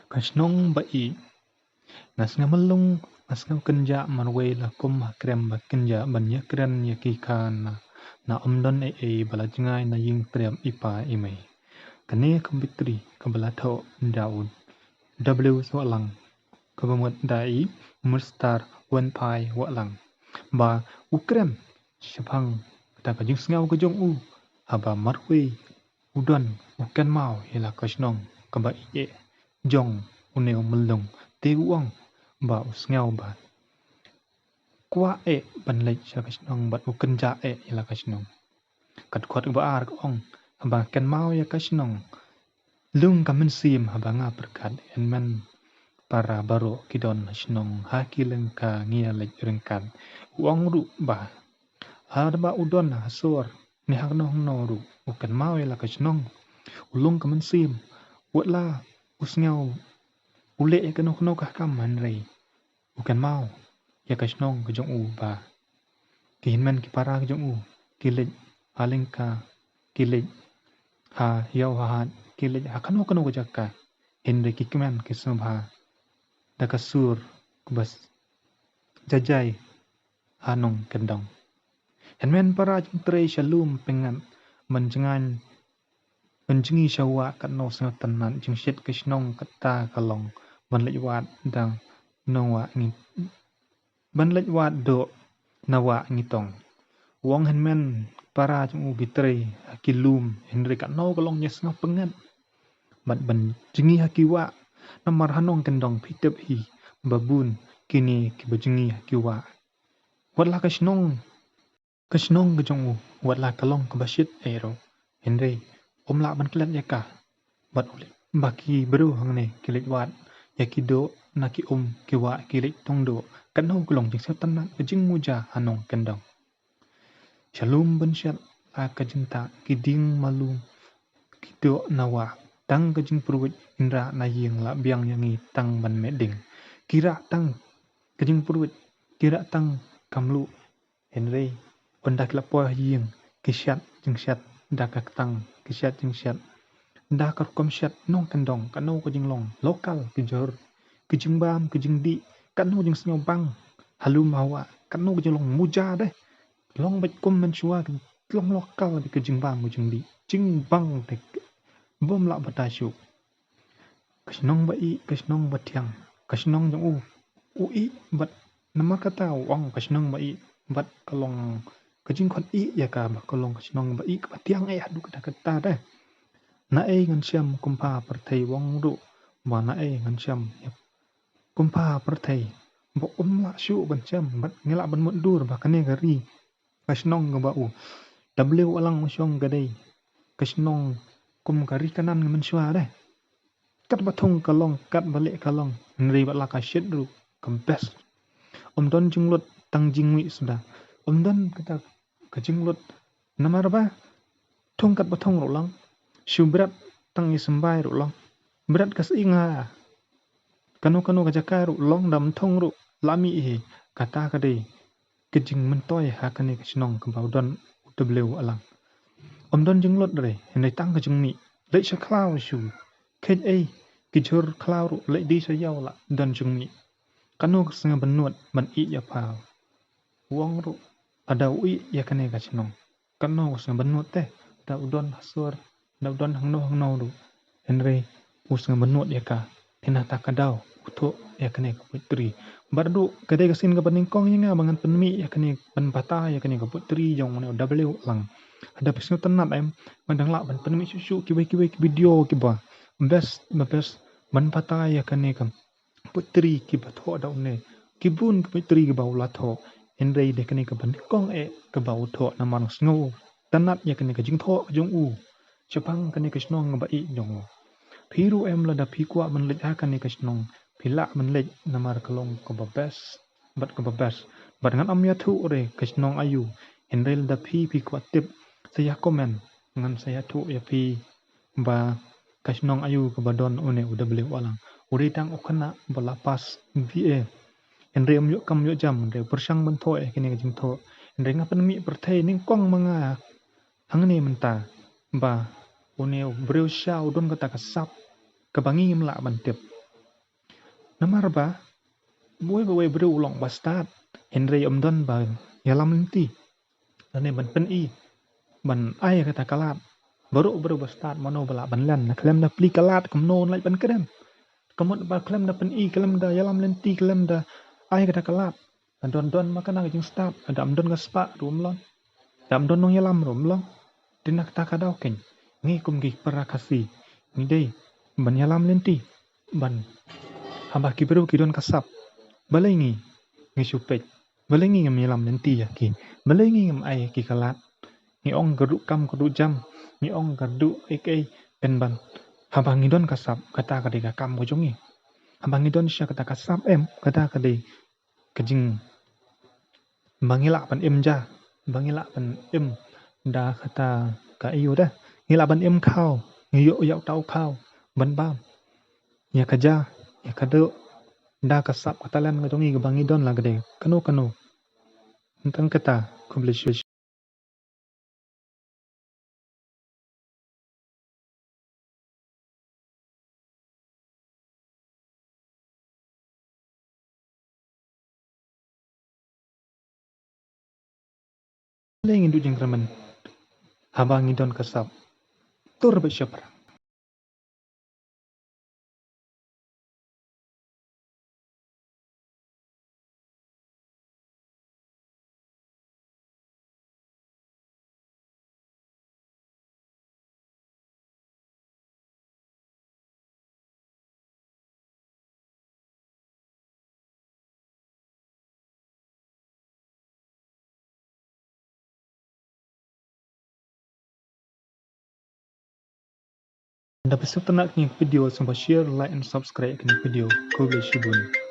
Kashnong bai nas ngamalung nas ngam kenja marway la kum krem ba kenja ban ya kren ya kikan na omdon bala jingai na ying prem ipa imai kane kumbitri kabala tho daud w so lang kabamot dai mustar wan pai wa lang ba ukrem shapang ta ka jing ngau ka jong u haba marway udon ukan mau hela kashnong kaba jong uneo melong te uang ba usngau ba kwa ban lech sa kashnong ba ukenja ila kashnong kat kwat ba ar ong ba ken mau ya kashnong lung kamen sim haba nga perkat en men para baro kidon kashnong haki lengka ngia lech rengkan uang ru ba har ba udon hasor ni hak no no ru uken mau ila kashnong ulung kamen sim wala usngau ule ka no ka kam man rei ukan mau ya kashnong ka jong u ba kihin man ki para ka jong u kilit halingka kilit ha yaw ha kilit ha kano ka jakka henre ki kemen ki subha da kasur kubas jajai hanong kendong henmen para jong trei shalum pengan menjengan menjengi shawa kano sangat tenan jing shit kashnong kata kalong ban lech wat dang nawa ngi ban lech wat do nawa ngitong wong henmen para jong u bitre kilum henry ka no kalong nyes ngap pengat ban jingi hakiwa namar hanong kendong pitep hi babun kini ki bajingi hakiwa watla kashnong ka jong u watla kalong ka bashit ero henry omla ban klet yaka bat ulit baki bro hangne kilit wat yakido naki kiwa kilit tongdo kan ho kulong jing setan na jing muja hanong kendong shalom bensyat akajinta kiding malum kido nawa tang kajing purwit indra na ying la biang yangi tang ban meding kira tang kajing purwit kira tang kamlu henry ondak la po ying kisyat jing syat dakak tang kisyat jing syat dakar komsyat nong kendong kano kajing long lokal kijor kijing bam kijing di kano jing snyo bang halum hawa kano kajing long muja deh long bet kum menchua long lokal di kijing bam kijing di jing bang dek bom la batasyu kashnong batiang kashnong jong u bat nama kata ong kashnong bat kalong kajing khot ya ka ba kalong kashnong ba batiang adu kata deh na ngan siam kumpa perthei wong ru ba na ngan siam kumpa perthei bo la syu ban siam bat ngela ban mundur ba kane gari kashnong ba u w alang musyong gadai kashnong kum kari kanan ngamen syua deh kat bathong kalong kat balik kalong nri ba la ka shit ru kempes don jinglut tang jingwi sudah don kata kajinglut namar ba thong kat bathong ru lang syubrat tang isembai ru long berat kas inga kano ka jakaru long dam thong ru lami kata kade kejing mentoy hakane kashnong kembaudan w alang don jinglot re henai tang kejing mi le sha klaw shu kej kijur klaw ru le di sha yaw la don jing mi kano senga benut ban ya pa wong ru ada ya kane kashnong kano senga benut teh da udon hasur da udon hangno ru henry usnga benut ya ka tina takadau uto ya kane ka putri bardu kade kasin ka paningkong nga bangan penmi ya kane pan pata ya kane ka putri jong ne w lang ada pesno tenat mandang la ban penmi susu ki video ki ba best ban pata ya kane ka putri ki batho da ne kibun ki putri ki baula tho henry de kane ka paningkong ka bau tho na man sngo tenat ya kane ka jing tho jong u chapang kane ka snong ba jong phiru la da phikwa man lech hakane kashnong phila man lech namar kalong ko babes bat ngan am ya thu re kashnong ayu henrel da phi kwa tip saya komen ngan saya thu ya phi ba kashnong ayu ko badon une w walang uri tang okana bala pas va henre kam yo jam re persang ban tho kene jing tho henre ngapan mi perthai ning kong manga hangne menta ba uneu breu sha udon kata kasap kebangi mla bantip Namar ba buai bru ulong ba start Henry Don ba yalam lenti ane ban pen I ban ai kata kalat baru ba start mano bala ban lan na klem na pli kalat kum non lai ban krem kamot ba klem na pen I klem da yalam lenti klem da ai kata kalat don makana jing start adam don ga spa rum lon dam don nong yalam rum lon dinak ta kadau ken ngi kum gi parakasi ni dei ban yalam lenti ban hamba ki beru ki don kasap balai ngi supet balai ngam yalam lenti ya ki balai ngam ai ki kalat ni ong geruk kam geruk jam ni ong geruk ek pen ban hamba ngi don kasap kata kadega kam ko jongi hamba ngi don sya kata kasap em kata kade kejing bangila pan em ja bangila pan em da kata ka iyo dah ngila ban em khao ngiyo yak tau khao ban bam ya kaja ya kado da kasap katalan ngajongi ke bangi don la gede kano tentang kata kumblish lengin du jengkraman habangi don kasap tur be syapra Anda besok tenak ni video sampai share like and subscribe ni video kumblish bun